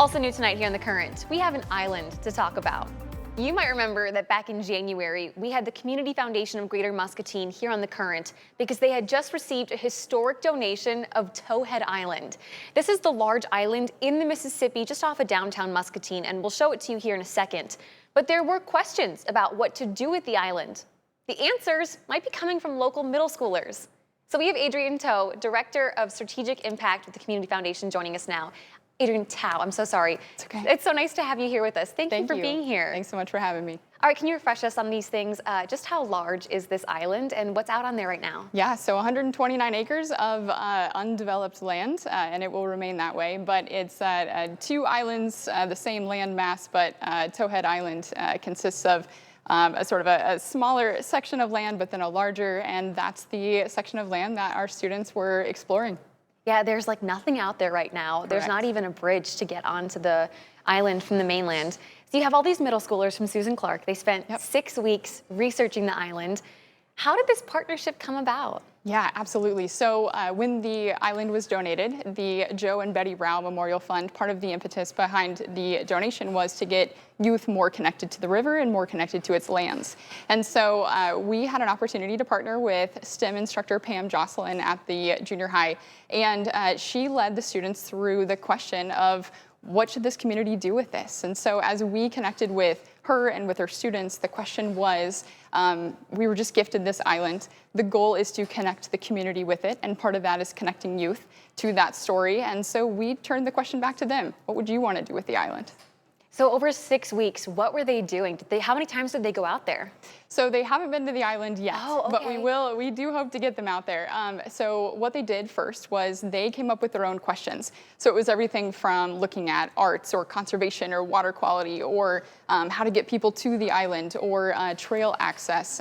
Also new tonight here on The Current, we have an island to talk about. You might remember that back in January, we had the Community Foundation of Greater Muscatine here on The Current because they had just received a historic donation of Towhead Island. This is the large island in the Mississippi just off of downtown Muscatine, and we'll show it to you here in a second. But there were questions about what to do with the island. The answers might be coming from local middle schoolers. So we have Adrienne Tow, Director of Strategic Impact with the Community Foundation, joining us now. Adrienne Tow, I'm so sorry. It's okay. It's so nice to have you here with us. Thank you for being here. Thanks so much for having me. All right, can you refresh us on these things? Just how large is this island and what's out on there right now? Yeah, so 129 acres of undeveloped land, and it will remain that way. But it's two islands, the same land mass, but Towhead Island consists of a sort of a smaller section of land, but then a larger, and that's the section of land that our students were exploring. Yeah, there's like nothing out there right now. Correct. There's not even a bridge to get onto the island from the mainland. So you have all these middle schoolers from Susan Clark. They spent 6 weeks researching the island. How did this partnership come about? Yeah, absolutely. So when the island was donated, the Joe and Betty Rao Memorial Fund, part of the impetus behind the donation was to get youth more connected to the river and more connected to its lands. And so we had an opportunity to partner with STEM instructor Pam Jocelyn at the junior high, and she led the students through the question of what should this community do with this? And so as we connected with her and with her students, the question was, we were just gifted this island. The goal is to connect the community with it, and part of that is connecting youth to that story. And so we turned the question back to them. What would you want to do with the island? So over 6 weeks, what were they doing? How many times did they go out there? So they haven't been to the island yet, but okay. we do hope to get them out there. So what they did first was they came up with their own questions. So it was everything from looking at arts or conservation or water quality or how to get people to the island or trail access.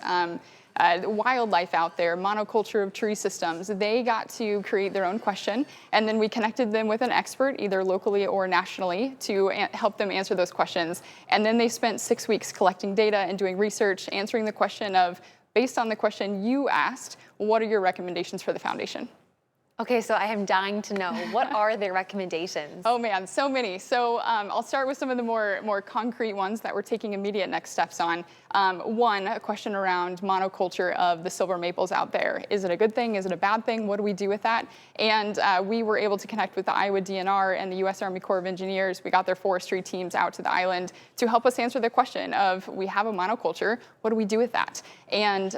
Wildlife out there, monoculture of tree systems. They got to create their own question, and then we connected them with an expert, either locally or nationally, to help them answer those questions. And then they spent 6 weeks collecting data and doing research, answering the question of, based on the question you asked, what are your recommendations for the foundation? Okay, so I am dying to know, what are their recommendations? Oh man, so many. So I'll start with some of the more concrete ones that we're taking immediate next steps on. One, a question around monoculture of the silver maples out there. Is it a good thing? Is it a bad thing? What do we do with that? And we were able to connect with the Iowa DNR and the U.S. Army Corps of Engineers. We got their forestry teams out to the island to help us answer the question of, we have a monoculture, what do we do with that? And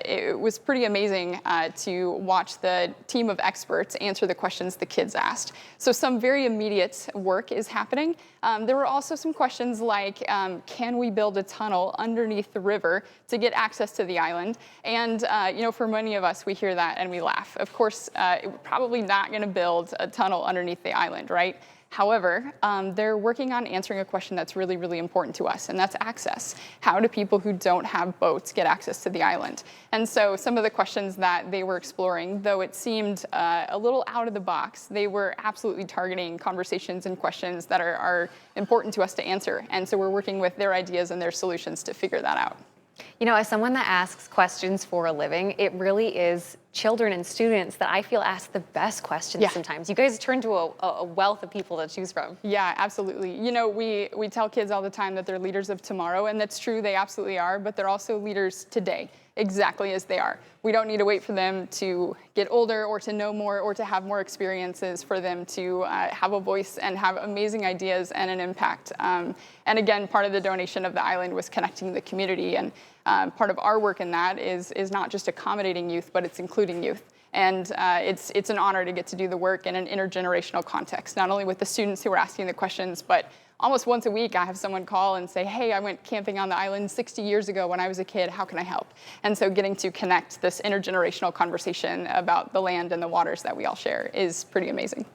it was pretty amazing to watch the team of experts answer the questions the kids asked. So some very immediate work is happening. There were also some questions like, can we build a tunnel underneath the river to get access to the island? And you know, for many of us, we hear that and we laugh. Of course, we're probably not going to build a tunnel underneath the island, right? However, they're working on answering a question that's really, really important to us, and that's access. How do people who don't have boats get access to the island? And so some of the questions that they were exploring, though it seemed a little out of the box, they were absolutely targeting conversations and questions that are important to us to answer. And so we're working with their ideas and their solutions to figure that out. You know, as someone that asks questions for a living, it really is children and students that I feel ask the best questions sometimes. You guys turn to a wealth of people to choose from. Yeah, absolutely. You know, we tell kids all the time that they're leaders of tomorrow, and that's true, they absolutely are, but they're also leaders today, exactly as they are. We don't need to wait for them to get older or to know more or to have more experiences for them to have a voice and have amazing ideas and an impact. And again, part of the donation of the island was connecting the community, and part of our work in that is not just accommodating youth, but it's including youth. And it's an honor to get to do the work in an intergenerational context, not only with the students who are asking the questions, but almost once a week I have someone call and say, hey, I went camping on the island 60 years ago when I was a kid, how can I help? And so getting to connect this intergenerational conversation about the land and the waters that we all share is pretty amazing.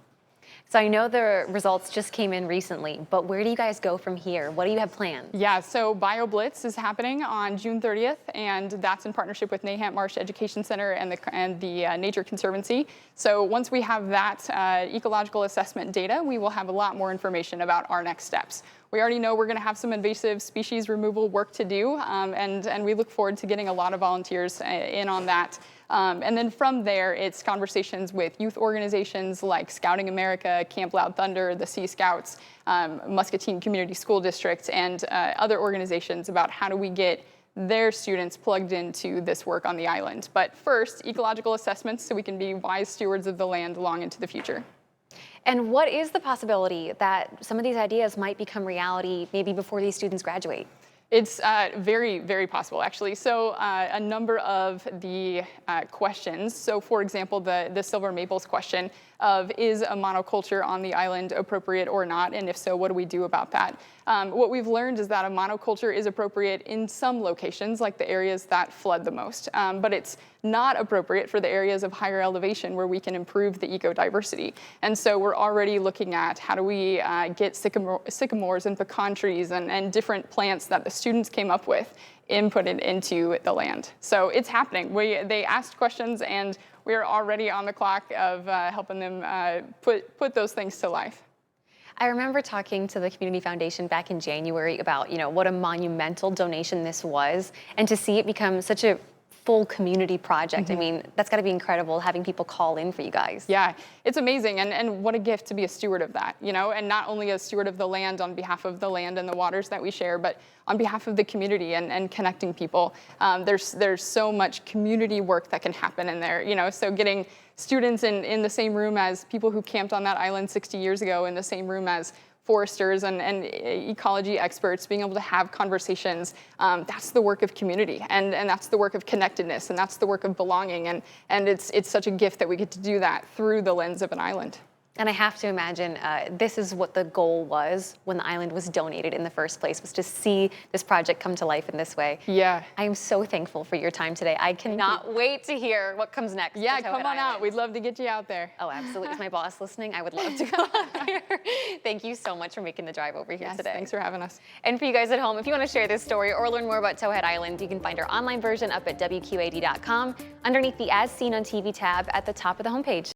So I know the results just came in recently, but where do you guys go from here? What do you have planned? Yeah, so BioBlitz is happening on June 30th, and that's in partnership with Nahant Marsh Education Center and the Nature Conservancy. So once we have that ecological assessment data, we will have a lot more information about our next steps. We already know we're going to have some invasive species removal work to do, and we look forward to getting a lot of volunteers in on that. And then from there, it's conversations with youth organizations like Scouting America, Camp Loud Thunder, the Sea Scouts, Muscatine Community School District, and other organizations about how do we get their students plugged into this work on the island. But first, ecological assessments so we can be wise stewards of the land long into the future. And what is the possibility that some of these ideas might become reality maybe before these students graduate? It's very, very possible, actually. So a number of the questions, so for example, the silver maples question of is a monoculture on the island appropriate or not, and if so, what do we do about that? What we've learned is that a monoculture is appropriate in some locations, like the areas that flood the most, but it's not appropriate for the areas of higher elevation where we can improve the ecodiversity. And so we're already looking at how do we get sycamores and pecan trees and different plants that the students came up with inputted into the land. So it's happening. They asked questions and we're already on the clock of helping them put those things to life. I remember talking to the Community Foundation back in January about, what a monumental donation this was, and to see it become such a full community project. I mean, that's got to be incredible having people call in for you guys. Yeah, it's amazing, and what a gift to be a steward of that, and not only a steward of the land on behalf of the land and the waters that we share, but on behalf of the community and connecting people. There's so much community work that can happen in there, so getting students in the same room as people who camped on that island 60 years ago, in the same room as foresters and ecology experts, being able to have conversations, that's the work of community, and that's the work of connectedness, and that's the work of belonging, and it's such a gift that we get to do that through the lens of an island. And I have to imagine this is what the goal was when the island was donated in the first place, was to see this project come to life in this way. Yeah. I am so thankful for your time today. I cannot wait to hear what comes next. Yeah, come on out. We'd love to get you out there. Oh, absolutely. Is my boss listening? I would love to go out there. Thank you so much for making the drive over here today. Thanks for having us. And for you guys at home, if you want to share this story or learn more about Towhead Island, you can find our online version up at WQAD.com underneath the As Seen on TV tab at the top of the homepage.